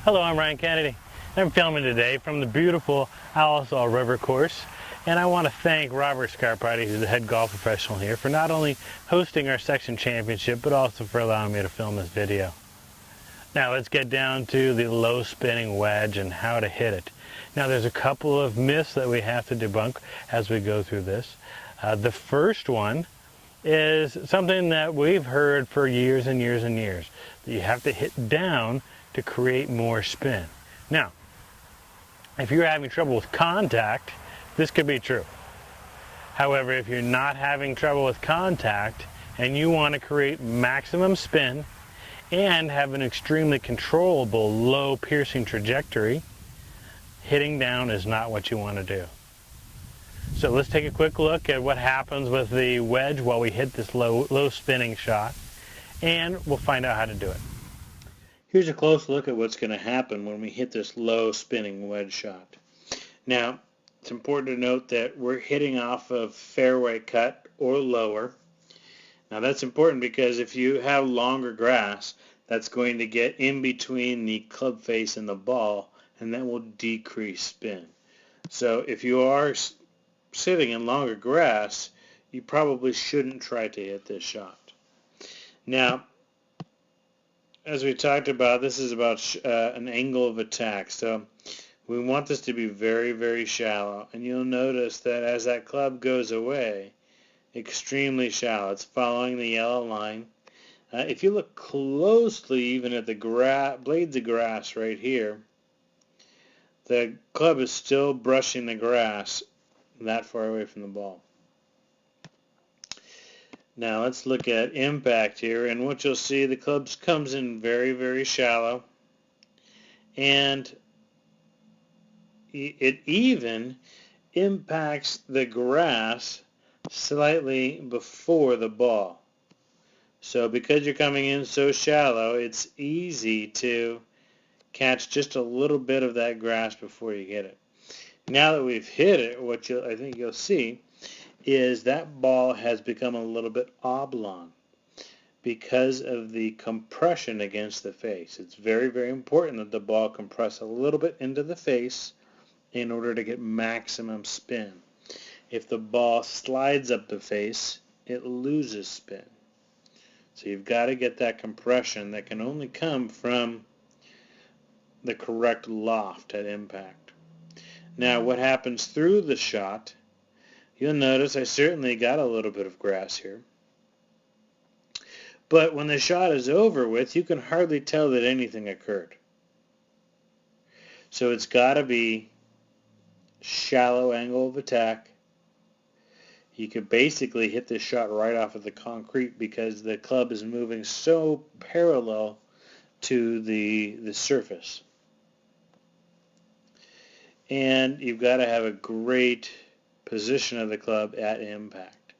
Hello, I'm Ryan Kennedy. I'm filming today from the beautiful Alisal River course, and I want to thank Robert Scarpati, who's the head golf professional here, for not only hosting our section championship, but also for allowing me to film this video. Now let's get down to the low spinning wedge and how to hit it. Now there's a couple of myths that we have to debunk as we go through this. The first one is something that we've heard for years and years and years, that you have to hit down to create more spin. Now, if you're having trouble with contact, this could be true. However, if you're not having trouble with contact and you want to create maximum spin and have an extremely controllable low piercing trajectory, hitting down is not what you want to do. So let's take a quick look at what happens with the wedge while we hit this low spinning shot, and we'll find out how to do it. Here's a close look at what's going to happen when we hit this low spinning wedge shot. Now, it's important to note that we're hitting off of fairway cut or lower. Now that's important because if you have longer grass, that's going to get in between the club face and the ball, and that will decrease spin. So if you are sitting in longer grass, you probably shouldn't try to hit this shot. Now, as we talked about, this is about an angle of attack. So we want this to be very, very shallow. And you'll notice that as that club goes away, extremely shallow. It's following the yellow line. If you look closely even at the blades of grass right here, the club is still brushing the grass that far away from the ball. Now let's look at impact here, and what you'll see, the club comes in very, very shallow, and it even impacts the grass slightly before the ball. So because you're coming in so shallow, it's easy to catch just a little bit of that grass before you hit it. Now that we've hit it, what I think you'll see is that ball has become a little bit oblong because of the compression against the face. It's very, very important that the ball compress a little bit into the face in order to get maximum spin. If the ball slides up the face, it loses spin. So you've got to get that compression that can only come from the correct loft at impact. Now what happens through the shot, you'll notice I certainly got a little bit of grass here. But when the shot is over with, you can hardly tell that anything occurred. So it's got to be shallow angle of attack. You could basically hit this shot right off of the concrete because the club is moving so parallel to the surface. And you've got to have a great position of the club at impact.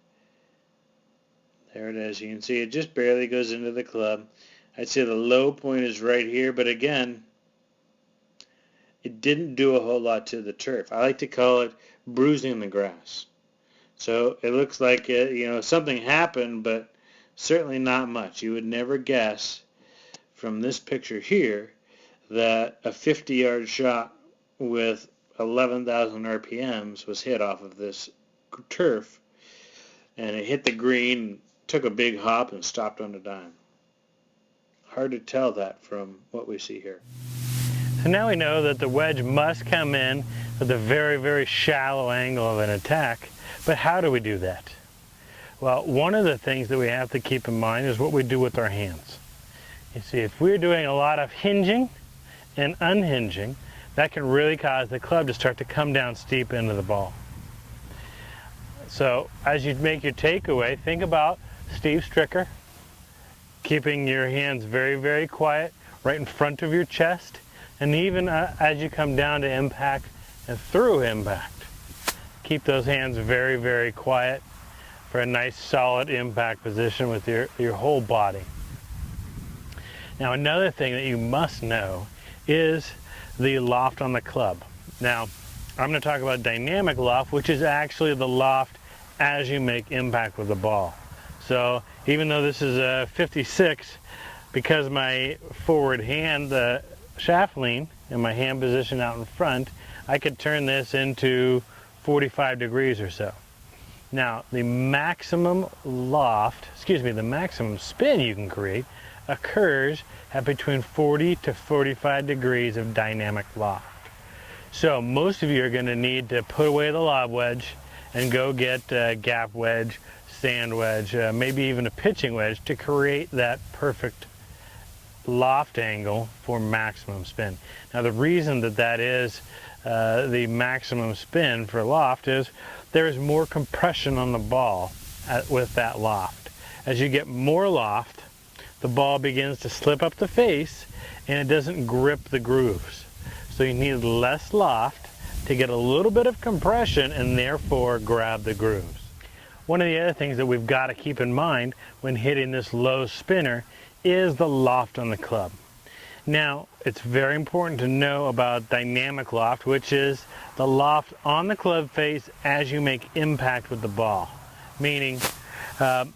There it is. You can see it just barely goes into the club. I'd say the low point is right here, but again, it didn't do a whole lot to the turf. I like to call it bruising the grass. So it looks like something happened, but certainly not much. You would never guess from this picture here that a 50-yard shot with 11,000 RPMs was hit off of this turf, and it hit the green, took a big hop, and stopped on a dime. Hard to tell that from what we see here. So now we know that the wedge must come in with a very, very shallow angle of an attack, but how do we do that? Well, one of the things that we have to keep in mind is what we do with our hands. You see, if we're doing a lot of hinging and unhinging, that can really cause the club to start to come down steep into the ball. So as you make your takeaway, think about Steve Stricker, keeping your hands very, very quiet right in front of your chest, and even as you come down to impact and through impact, keep those hands very, very quiet for a nice solid impact position with your whole body. Now another thing that you must know is the loft on the club. Now, I'm going to talk about dynamic loft, which is actually the loft as you make impact with the ball. So even though this is a 56, because my forward hand shaft lean and my hand position out in front, I could turn this into 45 degrees or so. Now, the maximum the maximum spin you can create occurs at between 40 to 45 degrees of dynamic loft. So most of you are going to need to put away the lob wedge and go get a gap wedge, sand wedge, maybe even a pitching wedge to create that perfect loft angle for maximum spin. Now the reason that is the maximum spin for loft is there is more compression on the ball with that loft. As you get more loft, the ball begins to slip up the face and it doesn't grip the grooves. So you need less loft to get a little bit of compression and therefore grab the grooves. One of the other things that we've got to keep in mind when hitting this low spinner is the loft on the club. Now, it's very important to know about dynamic loft, which is the loft on the club face as you make impact with the ball. Meaning,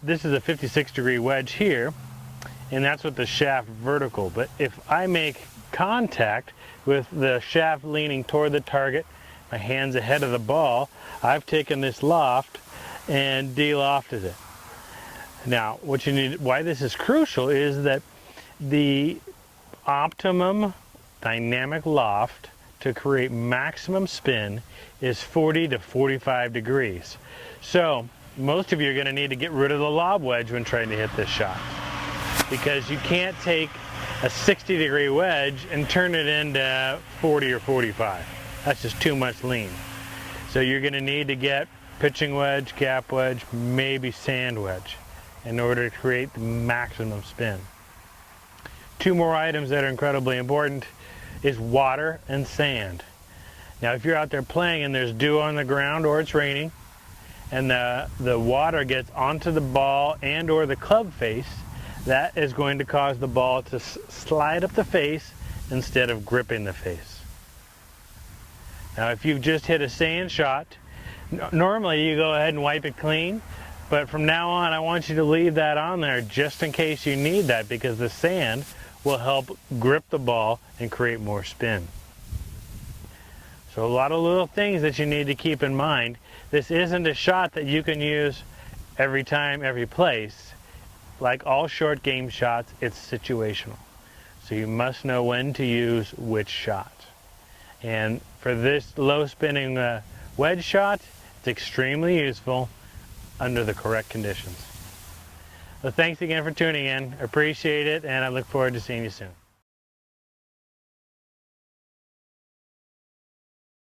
this is a 56-degree wedge here, and that's with the shaft vertical. But if I make contact with the shaft leaning toward the target, my hand's ahead of the ball, I've taken this loft and de-lofted it. Now, why this is crucial is that the optimum dynamic loft to create maximum spin is 40 to 45 degrees. So most of you are going to need to get rid of the lob wedge when trying to hit this shot, because you can't take a 60-degree wedge and turn it into 40 or 45. That's just too much lean. So you're going to need to get pitching wedge, gap wedge, maybe sand wedge in order to create the maximum spin. Two more items that are incredibly important is water and sand. Now if you're out there playing and there's dew on the ground or it's raining and the water gets onto the ball and or the club face, that is going to cause the ball to slide up the face instead of gripping the face. Now if you've just hit a sand shot, normally you go ahead and wipe it clean, but from now on I want you to leave that on there just in case you need that, because the sand will help grip the ball and create more spin. So a lot of little things that you need to keep in mind. This isn't a shot that you can use every time, every place. Like all short game shots, it's situational. So you must know when to use which shot. And for this low spinning wedge shot, it's extremely useful under the correct conditions. Well, thanks again for tuning in. Appreciate it, and I look forward to seeing you soon.